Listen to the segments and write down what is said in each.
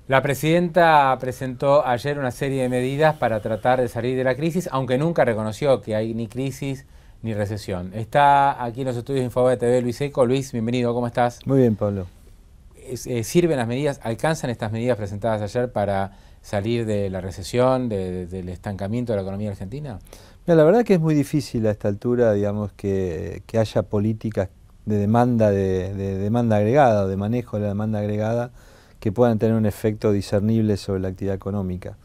La presidenta presentó ayer una serie de medidas para tratar de salir de la crisis, aunque nunca reconoció que hay ni crisis ni recesión. Está aquí en los estudios de Infobae TV Luis Seco. Luis, bienvenido, ¿cómo estás? Muy bien, Pablo. ¿Sirven las medidas, alcanzan estas medidas presentadas ayer para salir de la recesión, del estancamiento de la economía argentina? Mira, la verdad que es muy difícil a esta altura, digamos, que haya políticas de demanda, de demanda agregada o de manejo de la demanda agregada que puedan tener un efecto discernible sobre la actividad económica.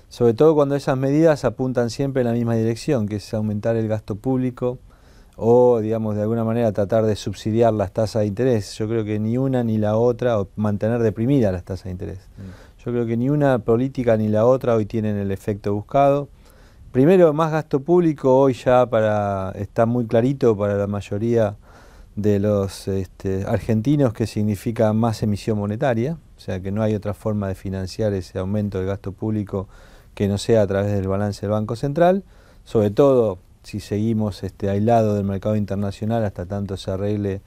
Sobre todo cuando esas medidas apuntan siempre en la misma dirección, que es aumentar el gasto público o, digamos, de alguna manera tratar de subsidiar las tasas de interés. Yo creo que ni una ni la otra, o mantener deprimidas las tasas de interés. Yo creo que ni una política ni la otra hoy tienen el efecto buscado. Primero, más gasto público hoy ya está muy clarito para la mayoría de los argentinos que significa más emisión monetaria, o sea que no hay otra forma de financiar ese aumento del gasto público que no sea a través del balance del Banco Central, sobre todo si seguimos aislados del mercado internacional hasta tanto se arregle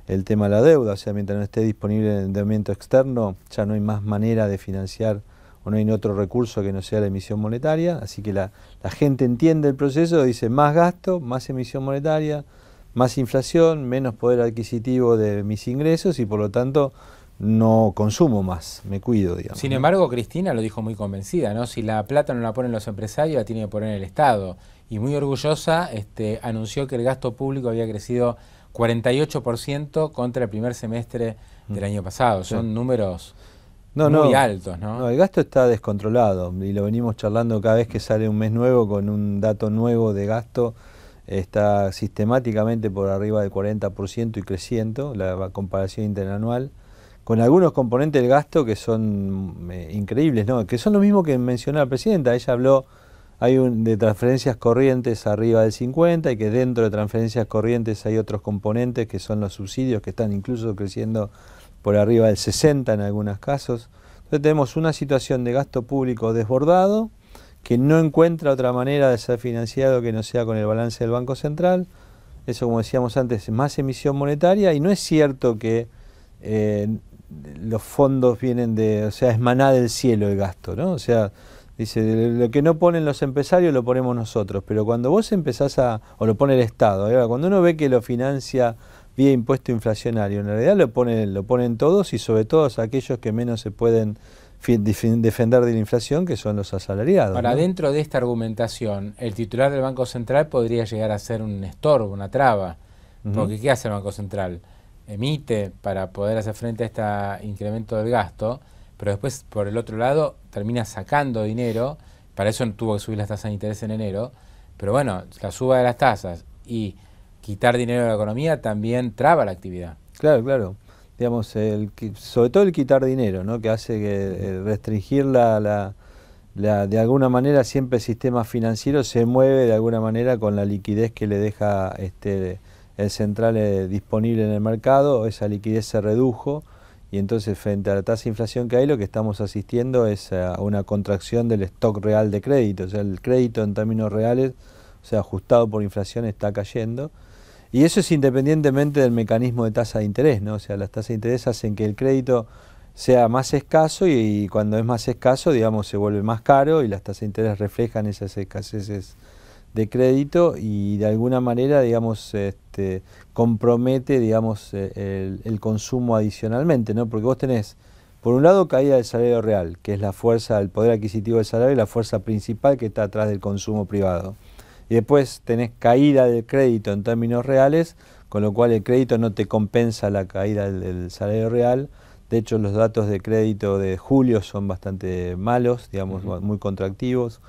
el tema de la deuda, o sea, mientras no esté disponible el endeudamiento externo, ya no hay más manera de financiar o no hay otro recurso que no sea la emisión monetaria, así que la gente entiende el proceso, dice más gasto, más emisión monetaria, más inflación, menos poder adquisitivo de mis ingresos y por lo tanto no consumo más, me cuido, digamos. Sin embargo, Cristina lo dijo muy convencida, ¿no? Si la plata no la ponen los empresarios, la tiene que poner el Estado. Y muy orgullosa anunció que el gasto público había crecido 48% contra el primer semestre del año pasado. Son números muy altos, ¿no? No, el gasto está descontrolado y lo venimos charlando cada vez que sale un mes nuevo con un dato nuevo de gasto. Está sistemáticamente por arriba del 40% y creciendo, la comparación interanual, con algunos componentes del gasto que son increíbles, ¿no? Que son lo mismo que mencionó la presidenta. Ella habló de transferencias corrientes arriba del 50 y que dentro de transferencias corrientes hay otros componentes que son los subsidios que están incluso creciendo por arriba del 60 en algunos casos. Entonces tenemos una situación de gasto público desbordado que no encuentra otra manera de ser financiado que no sea con el balance del Banco Central. Eso, como decíamos antes, más emisión monetaria, y no es cierto que los fondos vienen o sea, es maná del cielo el gasto, ¿no? O sea, dice, lo que no ponen los empresarios lo ponemos nosotros, pero cuando vos empezás o lo pone el Estado, ahora, cuando uno ve que lo financia vía impuesto inflacionario, en realidad lo ponen todos y sobre todo aquellos que menos se pueden defender de la inflación, que son los asalariados. Ahora, ¿no? dentro de esta argumentación, el titular del Banco Central podría llegar a ser un estorbo, una traba, porque ¿qué hace el Banco Central? Emite para poder hacer frente a este incremento del gasto, pero después, por el otro lado, termina sacando dinero, para eso tuvo que subir las tasas de interés en enero, pero bueno, la suba de las tasas y quitar dinero de la economía también traba la actividad. Claro, claro. Digamos, sobre todo el quitar dinero, ¿no? Que hace que restringir de alguna manera siempre el sistema financiero se mueve de alguna manera con la liquidez que le deja el central disponible en el mercado. Esa liquidez se redujo y entonces frente a la tasa de inflación que hay, lo que estamos asistiendo es a una contracción del stock real de crédito. O sea, el crédito en términos reales, o sea, ajustado por inflación, está cayendo. Y eso es independientemente del mecanismo de tasa de interés, ¿no? O sea, las tasas de interés hacen que el crédito sea más escaso y cuando es más escaso, digamos, se vuelve más caro y las tasas de interés reflejan esas escaseces de crédito y de alguna manera, digamos, compromete, digamos, el consumo adicionalmente, ¿no? Porque vos tenés, por un lado, caída del salario real, que es la fuerza, el poder adquisitivo del salario y la fuerza principal que está atrás del consumo privado. Y después tenés caída del crédito en términos reales, con lo cual el crédito no te compensa la caída del salario real. De hecho, los datos de crédito de julio son bastante malos, digamos, muy contractivos.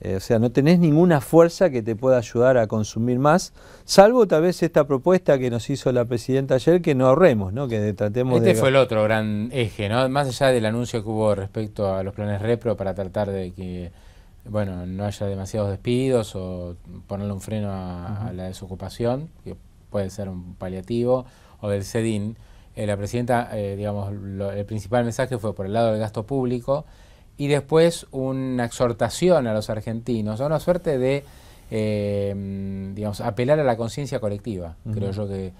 O sea, no tenés ninguna fuerza que te pueda ayudar a consumir más, salvo tal vez esta propuesta que nos hizo la presidenta ayer, que no ahorremos, ¿no? Que tratemos Este fue el otro gran eje, ¿no? Más allá del anuncio que hubo respecto a los planes Repro para tratar de que bueno, no haya demasiados despidos o ponerle un freno a la desocupación, que puede ser un paliativo, o del CEDIN. La presidenta, digamos, el principal mensaje fue por el lado del gasto público y después una exhortación a los argentinos, a una suerte de, digamos, apelar a la conciencia colectiva. Creo yo que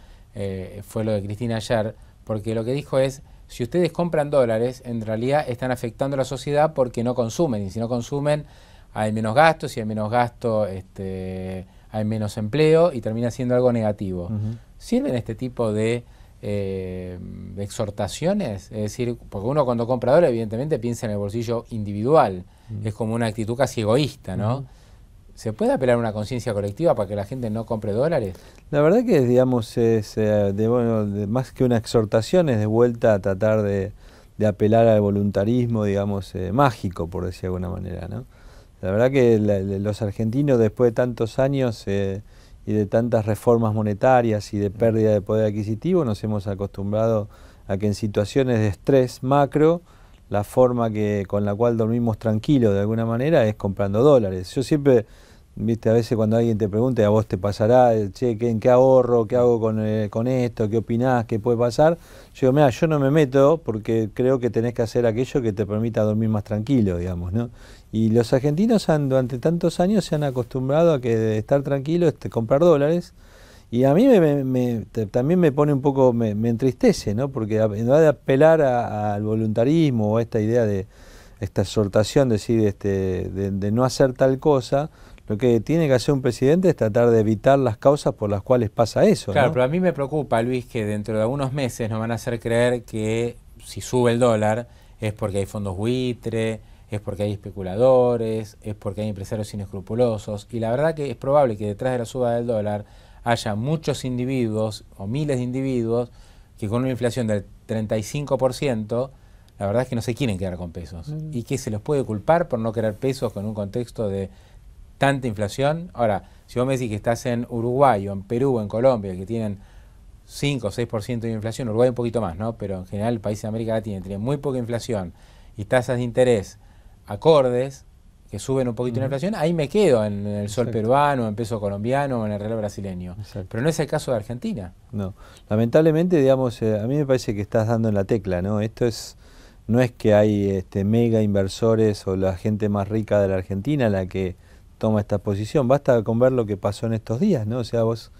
fue lo de Cristina ayer, porque lo que dijo es, si ustedes compran dólares, en realidad están afectando a la sociedad porque no consumen, y si no consumen hay menos gastos, y hay menos gasto hay menos empleo y termina siendo algo negativo. ¿Sirven este tipo de exhortaciones? Es decir, porque uno cuando compra dólares evidentemente piensa en el bolsillo individual, es como una actitud casi egoísta, ¿no? ¿Se puede apelar a una conciencia colectiva para que la gente no compre dólares? La verdad que, digamos, es más que una exhortación, es de vuelta a tratar de apelar al voluntarismo, digamos, mágico, por decir de alguna manera, ¿no? La verdad que los argentinos, después de tantos años y de tantas reformas monetarias y de pérdida de poder adquisitivo, nos hemos acostumbrado a que en situaciones de estrés macro, la forma con la cual dormimos tranquilos de alguna manera es comprando dólares. Yo siempre, viste, a veces cuando alguien te pregunta, a vos te pasará, che, ¿en qué ahorro? ¿Qué hago con esto? ¿Qué opinás? ¿Qué puede pasar? Yo digo, mira, yo no me meto porque creo que tenés que hacer aquello que te permita dormir más tranquilo, digamos, ¿no? Y los argentinos durante tantos años se han acostumbrado a que de estar tranquilo es comprar dólares. Y a mí también me pone un poco, me entristece, ¿no? Porque en vez de apelar al voluntarismo o a esta idea de esta exhortación, decir, de no hacer tal cosa, lo que tiene que hacer un presidente es tratar de evitar las causas por las cuales pasa eso, Claro, ¿no? pero a mí me preocupa, Luis, que dentro de algunos meses nos van a hacer creer que si sube el dólar es porque hay fondos buitre, es porque hay especuladores, es porque hay empresarios inescrupulosos, y la verdad que es probable que detrás de la suba del dólar haya muchos individuos o miles de individuos que con una inflación del 35%, la verdad es que no se quieren quedar con pesos y que se los puede culpar por no querer pesos con un contexto de tanta inflación. Ahora, si vos me decís que estás en Uruguay o en Perú o en Colombia, que tienen 5 o 6% de inflación, Uruguay un poquito más, ¿no? Pero en general países de América Latina tienen muy poca inflación y tasas de interés acordes, que suben un poquito la inflación, ahí me quedo en el sol peruano, en peso colombiano o en el real brasileño. Pero no es el caso de Argentina. No, lamentablemente, digamos, a mí me parece que estás dando en la tecla, ¿no? No es que hay mega inversores o la gente más rica de la Argentina la que toma esta posición, basta con ver lo que pasó en estos días, ¿no? O sea, vos,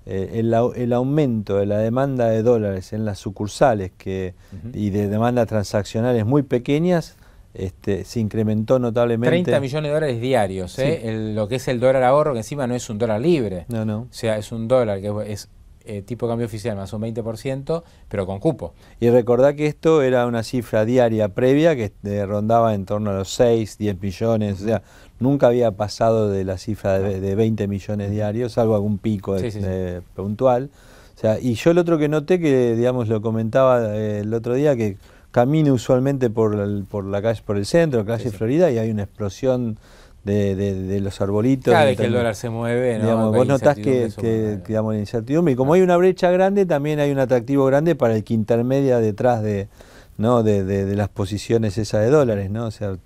el aumento de la demanda de dólares en las sucursales y de demandas transaccionales muy pequeñas, se incrementó notablemente. 30 millones de dólares diarios, ¿eh? Sí. Lo que es el dólar ahorro, que encima no es un dólar libre. No, no. O sea, es un dólar que es tipo de cambio oficial más un 20%, pero con cupo. Y recordá que esto era una cifra diaria previa que rondaba en torno a los 6, 10 millones, o sea, nunca había pasado de la cifra de 20 millones diarios, salvo algún pico puntual. O sea, y yo el otro que noté, que digamos lo comentaba el otro día, que camino usualmente por la calle, por el centro, calle Florida, y hay una explosión de los arbolitos. Cada vez que el dólar se mueve, ¿no? Digamos, vos notás que digamos, la incertidumbre, y como hay una brecha grande, también hay un atractivo grande para el que intermedia detrás de las posiciones esas de dólares, ¿no? O sea,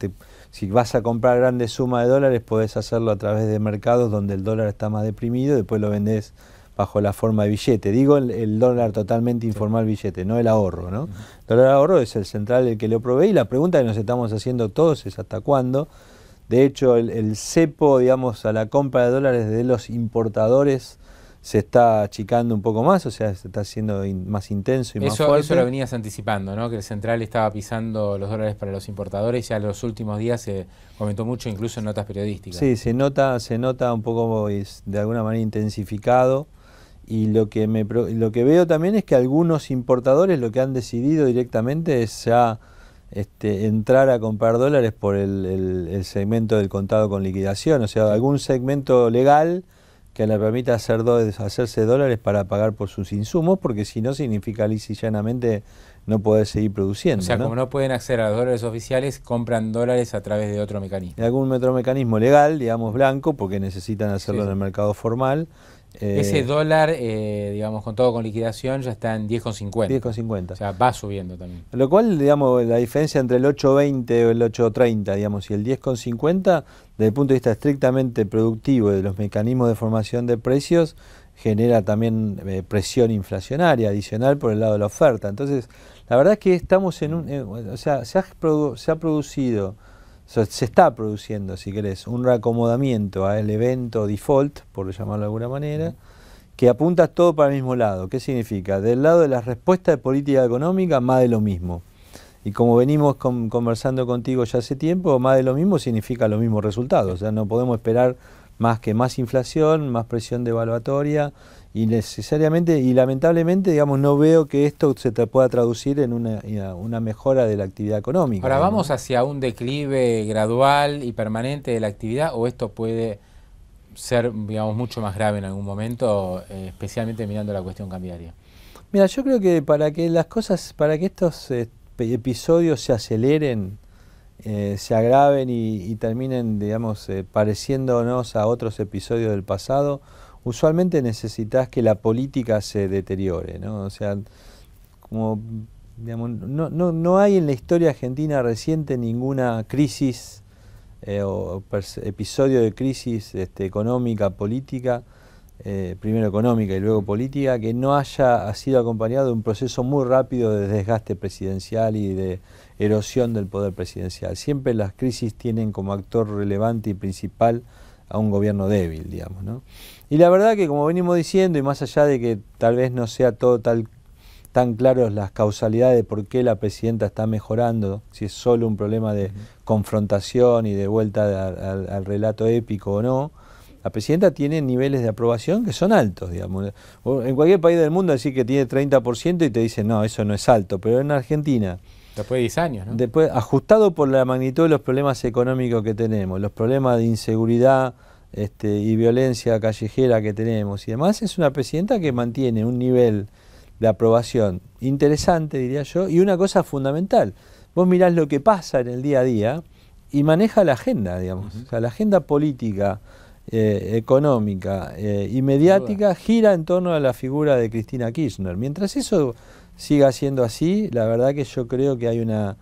si vas a comprar grandes sumas de dólares, podés hacerlo a través de mercados donde el dólar está más deprimido, después lo vendés bajo la forma de billete. Digo el dólar totalmente informal billete, no el ahorro, ¿no? El dólar ahorro es el central, el que lo provee, y la pregunta que nos estamos haciendo todos es ¿hasta cuándo? De hecho, el cepo, digamos, a la compra de dólares de los importadores se está achicando un poco más, o sea, se está haciendo más intenso y más fuerte. Eso lo venías anticipando, ¿no? Que el central estaba pisando los dólares para los importadores, y ya en los últimos días se comentó mucho, incluso en notas periodísticas. Sí, se nota un poco, de alguna manera intensificado. Y lo que veo también es que algunos importadores lo que han decidido directamente es ya entrar a comprar dólares por el segmento del contado con liquidación, o sea, algún segmento legal que le permita hacerse dólares para pagar por sus insumos, porque si no significa lisa y llanamente no poder seguir produciendo. O sea, como no pueden acceder a los dólares oficiales, compran dólares a través de otro mecanismo. De algún otro mecanismo legal, digamos blanco, porque necesitan hacerlo en el mercado formal. Ese dólar, digamos, con todo con liquidación, ya está en 10,50. 10,50. O sea, va subiendo también. Lo cual, digamos, la diferencia entre el 8,20 o el 8,30, digamos, y el 10,50, desde el punto de vista estrictamente productivo de los mecanismos de formación de precios, genera también presión inflacionaria adicional por el lado de la oferta. Entonces, la verdad es que estamos en o sea, se ha producido, se está produciendo, si querés, un reacomodamiento al evento default, por llamarlo de alguna manera, que apunta todo para el mismo lado. ¿Qué significa? Del lado de la respuesta de política económica, más de lo mismo. Y como venimos conversando contigo ya hace tiempo, más de lo mismo significa los mismos resultados. O sea, no podemos esperar más que más inflación, más presión devaluatoria, y necesariamente y lamentablemente, digamos, no veo que esto se te pueda traducir en una mejora de la actividad económica. Ahora, digamos. ¿vamos hacia un declive gradual y permanente de la actividad o esto puede ser, digamos, mucho más grave en algún momento, especialmente mirando la cuestión cambiaria? Mira, yo creo que para que estos episodios se aceleren, se agraven y terminen, digamos, pareciéndonos a otros episodios del pasado, usualmente necesitas que la política se deteriore, ¿no? O sea, como, digamos, no hay en la historia argentina reciente ninguna crisis o episodio de crisis económica, política, primero económica y luego política, que no haya sido acompañado de un proceso muy rápido de desgaste presidencial y de erosión del poder presidencial. Siempre las crisis tienen como actor relevante y principal a un gobierno débil, digamos, ¿no? Y la verdad que, como venimos diciendo, y más allá de que tal vez no sea todo tan claro las causalidades de por qué la presidenta está mejorando, si es solo un problema de confrontación y de vuelta al relato épico o no, la presidenta tiene niveles de aprobación que son altos, digamos. En cualquier país del mundo decir que tiene 30% y te dicen, no, eso no es alto, pero en Argentina, después de 10 años, ¿no? Después, ajustado por la magnitud de los problemas económicos que tenemos, los problemas de inseguridad y violencia callejera que tenemos y demás, es una presidenta que mantiene un nivel de aprobación interesante, diría yo, y una cosa fundamental, vos mirás lo que pasa en el día a día y maneja la agenda, digamos, o sea, la agenda política, económica y mediática gira en torno a la figura de Cristina Kirchner. Mientras eso siga siendo así, la verdad que yo creo que hay una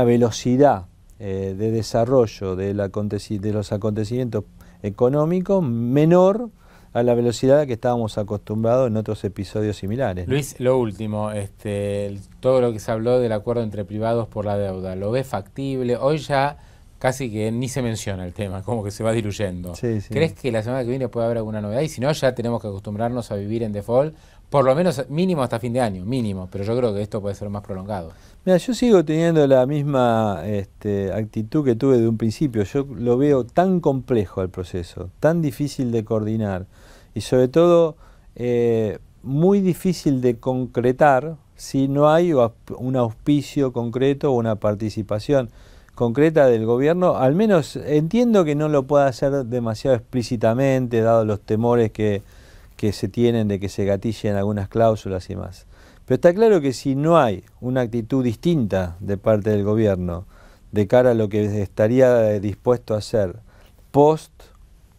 velocidad de desarrollo de los acontecimientos económicos menor a la velocidad a que estábamos acostumbrados en otros episodios similares, ¿no? Luis, lo último, todo lo que se habló del acuerdo entre privados por la deuda, ¿lo ves factible? Hoy ya casi que ni se menciona el tema, como que se va diluyendo. Sí, sí. ¿Crees que la semana que viene puede haber alguna novedad? Y si no, ya tenemos que acostumbrarnos a vivir en default, por lo menos mínimo hasta fin de año, mínimo, pero yo creo que esto puede ser más prolongado. Mira, yo sigo teniendo la misma actitud que tuve de un principio. Yo lo veo tan complejo el proceso, tan difícil de coordinar y sobre todo muy difícil de concretar si no hay un auspicio concreto o una participación concreta del gobierno. Al menos entiendo que no lo pueda hacer demasiado explícitamente, dado los temores que se tienen de que se gatillen algunas cláusulas y más. Pero está claro que si no hay una actitud distinta de parte del gobierno de cara a lo que estaría dispuesto a hacer post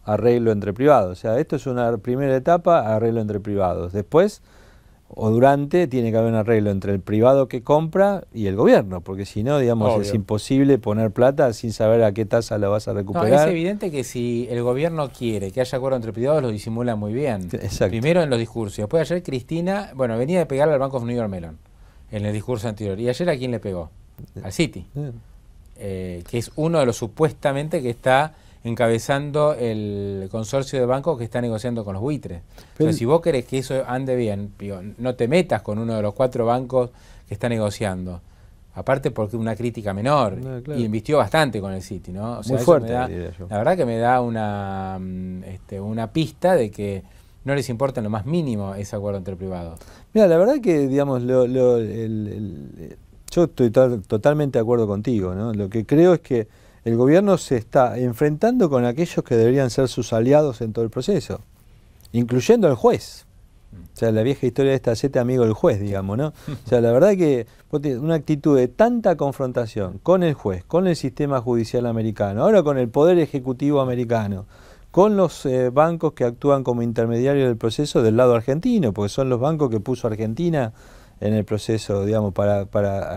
arreglo entre privados, o sea, esto es una primera etapa, arreglo entre privados, después o durante tiene que haber un arreglo entre el privado que compra y el gobierno, porque si no, digamos, obvio, es imposible poner plata sin saber a qué tasa la vas a recuperar. No, es evidente que si el gobierno quiere que haya acuerdo entre privados, lo disimula muy bien. Exacto. Primero en los discursos. Después ayer Cristina, bueno, venía de pegarle al Bank of New York Mellon en el discurso anterior. ¿Y ayer a quién le pegó? Al Citi, que es uno de los supuestamente que está encabezando el consorcio de bancos que está negociando con los buitres. Pero si vos querés que eso ande bien, digo, no te metas con uno de los 4 bancos que está negociando. Aparte porque una crítica menor, no, claro, y invirtió bastante con el Citi, ¿no? O sea, muy fuerte, la verdad que me da una pista de que no les importa en lo más mínimo ese acuerdo entre privados. Mira, la verdad que, digamos, yo estoy totalmente de acuerdo contigo, ¿no? Lo que creo es que el gobierno se está enfrentando con aquellos que deberían ser sus aliados en todo el proceso, incluyendo al juez. O sea, la vieja historia de esta, hacete amigo del juez, digamos, ¿no? O sea, la verdad que vos tenés una actitud de tanta confrontación con el juez, con el sistema judicial americano, ahora con el poder ejecutivo americano, con los bancos que actúan como intermediarios del proceso del lado argentino, porque son los bancos que puso Argentina en el proceso, digamos, para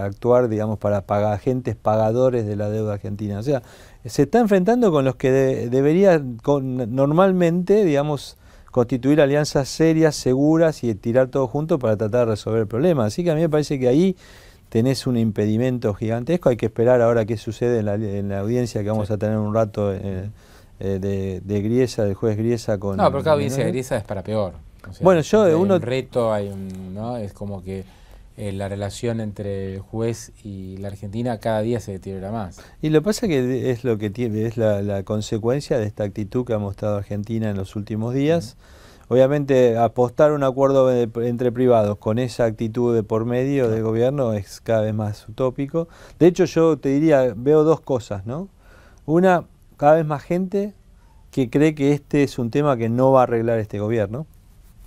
actuar, digamos, para pagar agentes pagadores de la deuda argentina. O sea, se está enfrentando con los que deberían normalmente, digamos, constituir alianzas serias, seguras y tirar todo junto para tratar de resolver el problema. Así que a mí me parece que ahí tenés un impedimento gigantesco. Hay que esperar ahora qué sucede en la audiencia que vamos a tener un rato de Griesa, del juez Griesa con... No, pero cada audiencia de Griesa es para peor. O sea, bueno, yo hay uno... un reto, ¿no? Es como que la relación entre el juez y la Argentina cada día se deteriora más. Y lo que pasa que es lo que tiene, es la consecuencia de esta actitud que ha mostrado Argentina en los últimos días. Obviamente apostar un acuerdo entre privados con esa actitud de por medio del gobierno es cada vez más utópico. De hecho, yo te diría, veo dos cosas, ¿no? Una, cada vez más gente que cree que este es un tema que no va a arreglar este gobierno.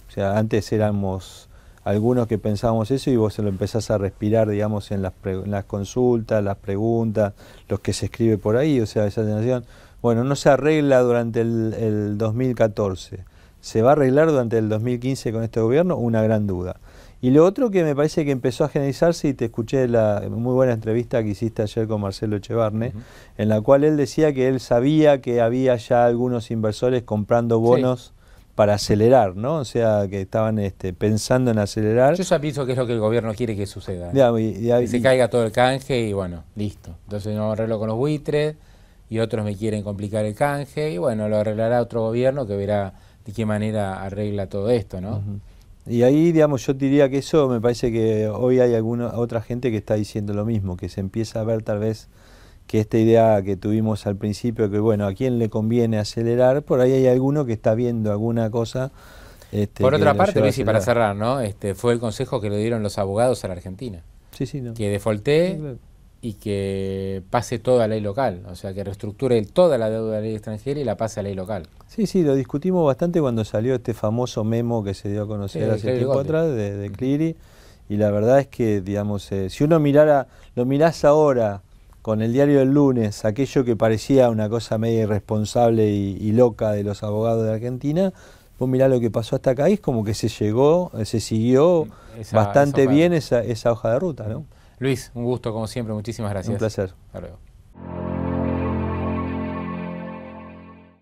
O sea, antes éramos algunos que pensábamos eso y vos se lo empezás a respirar, digamos, en las consultas, las preguntas, los que se escribe por ahí, o sea, esa sensación. Bueno, no se arregla durante el 2014. ¿Se va a arreglar durante el 2015 con este gobierno? Una gran duda. Y lo otro que me parece que empezó a generalizarse, y te escuché la muy buena entrevista que hiciste ayer con Marcelo Echevarne, en la cual él decía que él sabía que había ya algunos inversores comprando bonos para acelerar, ¿no? O sea, que estaban pensando en acelerar. Yo ya pienso que es lo que el gobierno quiere que suceda. Que se caiga todo el canje y bueno, listo. Entonces no arreglo con los buitres y otros me quieren complicar el canje y bueno, lo arreglará otro gobierno que verá de qué manera arregla todo esto, ¿no? Y ahí, digamos, yo diría que eso me parece que hoy hay otra gente que está diciendo lo mismo, que se empieza a ver tal vez que esta idea que tuvimos al principio, que bueno, a quién le conviene acelerar, por ahí hay alguno que está viendo alguna cosa. Por otra parte, Luis, y para cerrar, ¿no? Fue el consejo que le dieron los abogados a la Argentina. Sí, no. Que defaultee y que pase toda a ley local, o sea, que reestructure toda la deuda de la ley extranjera y la pase a ley local. Sí, lo discutimos bastante cuando salió este famoso memo que se dio a conocer hace tiempo atrás de Cleary, y la verdad es que, digamos, si uno lo mirás ahora con el diario del lunes, aquello que parecía una cosa media irresponsable y loca de los abogados de Argentina, vos mirá lo que pasó hasta acá y es como que se siguió bastante bien esa hoja de ruta, ¿no? Luis, un gusto como siempre, muchísimas gracias. Un placer. Hasta luego.